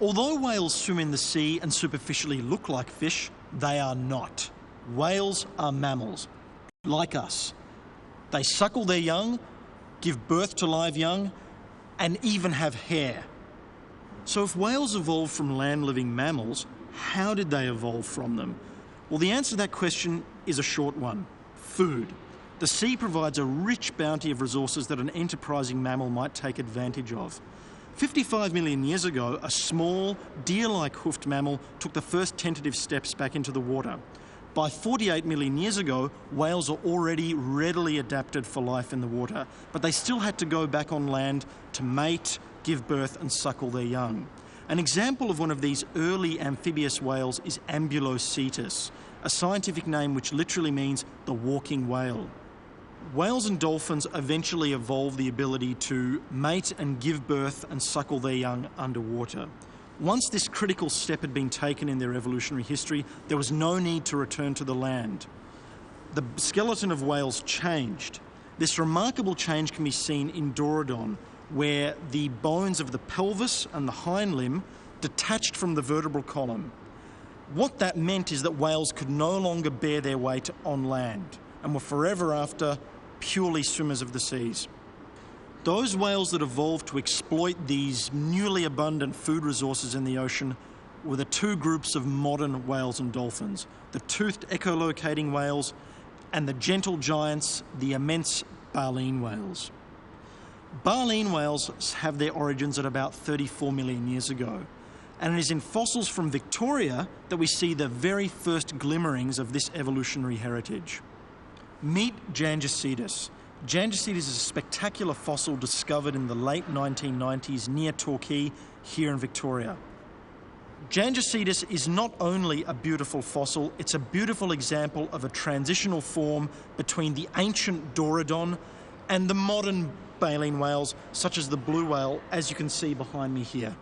Although whales swim in the sea and superficially look like fish, they are not. Whales are mammals, like us. They suckle their young, give birth to live young, and even have hair. So if whales evolved from land-living mammals, how did they evolve from them? Well, the answer to that question is a short one: food. The sea provides a rich bounty of resources that an enterprising mammal might take advantage of. 55 million years ago, a small, deer-like hoofed mammal took the first tentative steps back into the water. By 48 million years ago, whales are already readily adapted for life in the water, but they still had to go back on land to mate, give birth and suckle their young. An example of one of these early amphibious whales is Ambulocetus, a scientific name which literally means the walking whale. Whales and dolphins eventually evolved the ability to mate and give birth and suckle their young underwater. Once this critical step had been taken in their evolutionary history, there was no need to return to the land. The skeleton of whales changed. This remarkable change can be seen in Dorudon, where the bones of the pelvis and the hind limb detached from the vertebral column. What that meant is that whales could no longer bear their weight on land and were forever after purely swimmers of the seas. Those whales that evolved to exploit these newly abundant food resources in the ocean were the two groups of modern whales and dolphins: the toothed echolocating whales and the gentle giants, the immense baleen whales. Baleen whales have their origins at about 34 million years ago, and it is in fossils from Victoria that we see the very first glimmerings of this evolutionary heritage. Meet Gangacetus. Gangacetus is a spectacular fossil discovered in the late 1990s near Torquay, here in Victoria. Gangacetus is not only a beautiful fossil, it's a beautiful example of a transitional form between the ancient Dorudon and the modern baleen whales, such as the blue whale, as you can see behind me here.